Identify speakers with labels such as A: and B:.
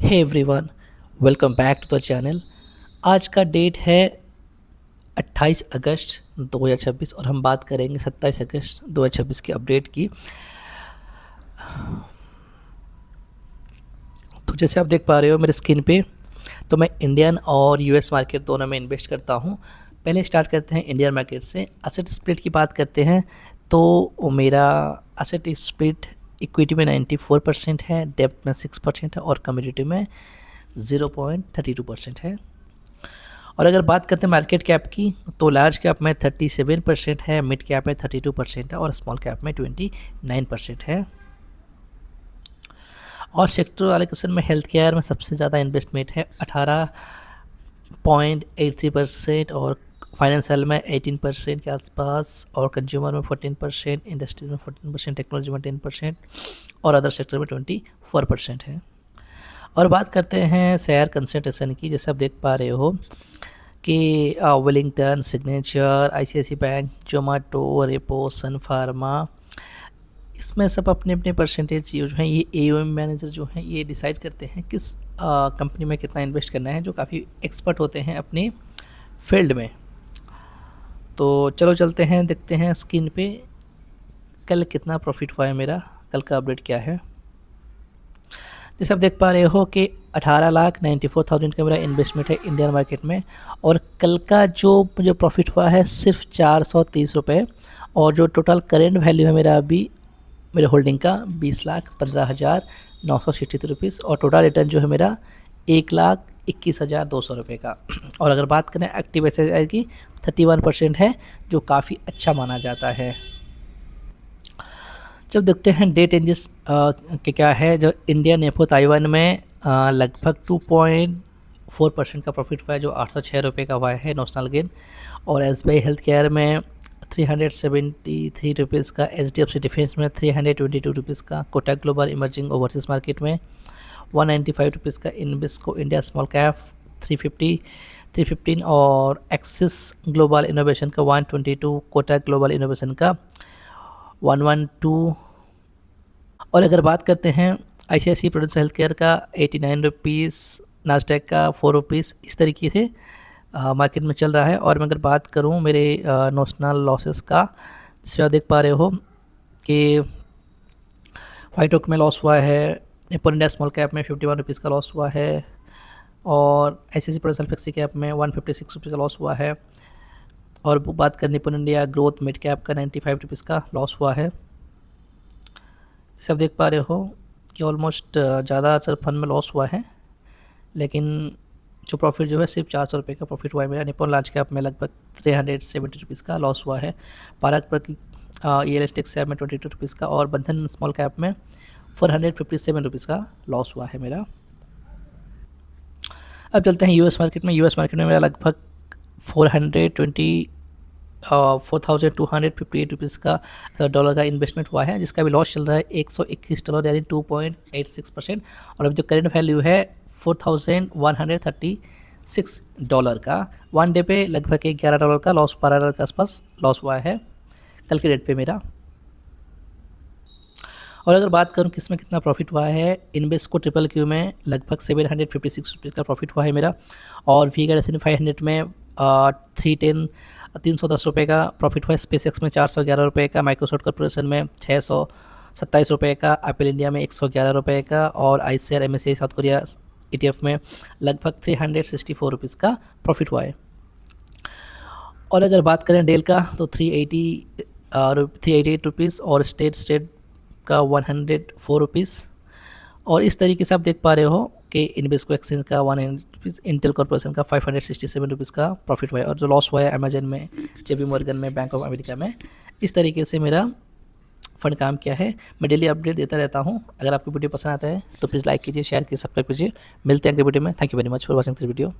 A: Hey everyone, welcome back to the channel. आज का date है 28 अगस्त 2026 और हम बात करेंगे 27 अगस्त 2026 के अपडेट की। तो जैसे आप देख पा रहे हो मेरे स्क्रीन पे, तो मैं इंडियन और यूएस मार्केट दोनों में इन्वेस्ट करता हूँ। पहले स्टार्ट करते हैं इंडियन मार्केट से। असेट स्प्लिट की बात करते हैं तो मेरा असेट स्प्लिट इक्विटी में 94% है, डेब्ट में 6% है और कमोडिटी में 0.32% है। और अगर बात करते हैं मार्केट कैप की, तो लार्ज कैप में 37% है, मिड कैप में 32% है और स्मॉल कैप में 29% है। और सेक्टर एलोकेशन में हेल्थ केयर में सबसे ज़्यादा इन्वेस्टमेंट है 18.83% और फाइनेंशियल में 18% के आसपास और कंज्यूमर में 14%, इंडस्ट्री में 14%, टेक्नोलॉजी में 10% और अदर सेक्टर में 24% है। और बात करते हैं शेयर कंसंट्रेशन की। जैसे आप देख पा रहे हो कि Wellington, signature, ICICI bank, Zomato, repo, Sun Pharma, इसमें सब अपने अपने परसेंटेज जो हैं ये एओएम मैनेजर जो हैं ये डिसाइड करते हैं किस कंपनी में कितना इन्वेस्ट करना है, जो काफ़ी एक्सपर्ट होते हैं अपने फील्ड में। तो चलो चलते हैं, देखते हैं स्क्रीन पे कल कितना प्रॉफिट हुआ है मेरा, कल का अपडेट क्या है। जैसे आप देख पा रहे हो कि 18,94,000 का मेरा इन्वेस्टमेंट है इंडियन मार्केट में और कल का जो मुझे प्रॉफिट हुआ है सिर्फ 430 रुपये और जो टोटल करेंट वैल्यू है मेरा अभी मेरे होल्डिंग का 20,15,963 रुपीज़ और टोटल रिटर्न जो है मेरा 1,21,200 रुपये का। और अगर बात करें एक्टिव एसआई की 31% है, जो काफ़ी अच्छा माना जाता है। जब देखते हैं डे चेंजेस के क्या है, जो इंडियन एफओ ताइवान में लगभग 2.4% का प्रॉफिट हुआ है, जो 806 रुपये का हुआ है नोशनल गेन। और एसबीआई हेल्थ केयर में 373 रुपीज़ का, एचडीएफसी डिफेंस में 322 रुपीज़ का, Kotak global emerging overseas market में 195 रुपीज़ का, इन्वेस्को इंडिया स्मॉल कैप 315 और एक्सिस ग्लोबल इनोवेशन का 122, कोटक ग्लोबल इनोवेशन का 112। और अगर बात करते हैं आईसीआईसी प्रूडेंशियल हेल्थ केयर का 89 रुपीज़, नास्डैक का 4 रुपीज़, इस तरीके से मार्केट में चल रहा है। और मैं अगर बात करूं मेरे नोशनल लॉसेस का, जिसमें आप देख पा रहे हो कि वाइटोक में लॉस हुआ है, निप्पॉन इंडिया स्मॉल कैप में 51 रुपीज़ का लॉस हुआ है और आईसीआईसी प्रूडेंशियल फ्लेक्सी कैप में 156 रुपीज़ का लॉस हुआ है। और बात करें Nippon India growth mid cap का 95 रुपीज़ का लॉस हुआ है। जैसे आप देख पा रहे हो कि ऑलमोस्ट ज़्यादातर फंड में लॉस हुआ है, लेकिन जो प्रॉफिट जो है सिर्फ 400 रुपये का प्रॉफिट हुआ है मेरा। निप्पॉन लार्ज कैप में लगभग 370 रुपीज़ का लॉस हुआ है। पारक पर की रियलिस्टिक कैप में 22 रुपीज़ का और बंधन स्मॉल कैप में 457 रुपीज़ का लॉस हुआ है मेरा। अब चलते हैं यूएस मार्केट में। यूएस मार्केट में मेरा लगभग 4,258 रुपीज़ का डॉलर का इन्वेस्टमेंट हुआ है, जिसका भी लॉस चल रहा है $121 यानी 2.86%। और अभी जो करेंट वैल्यू है $4,136 का। वन डे पे लगभग $11 का लॉस, $12 के आसपास लॉस हुआ है कल के डेट पे मेरा। और अगर बात करूं किस में कितना प्रॉफिट हुआ है, इन्वेस्को ट्रिपल क्यू में लगभग 756 रुपीज़ का प्रॉफिट हुआ है मेरा और वीगर S&P 500 में 310 रुपये का प्रॉफिट हुआ है। स्पेसएक्स में 411 रुपये का, माइक्रोसॉफ्ट कॉर्पोरेशन में 627 रुपये का, एप्पल इंडिया में 111 रुपये का और ICR MSCI south Korea ETF में लगभग 364 रुपीज़ का प्रॉफिट हुआ है। और अगर बात करें डेल का तो 388 रुपीज़ और स्टेट का 104 रुपीज़। और इस तरीके से आप देख पा रहे हो कि इन्वेस्को एक्सचेंज का 100 रुपीज़, इंटेल कॉर्पोरेशन का 567 रुपीज़ का प्रॉफिट हुआ है। और जो लॉस हुआ है अमेजन में, JP मॉर्गन में, बैंक ऑफ अमेरिका में। इस तरीके से मेरा फंड काम किया है। मैं डेली अपडेट देता रहता हूं। अगर आपको वीडियो पसंद आता है तो प्लीज़ लाइक कीजिए, शेयर कीजिए, सब्सक्राइब कीजिए। मिलते हैं अगले वीडियो में। Thank you very much for watching this video.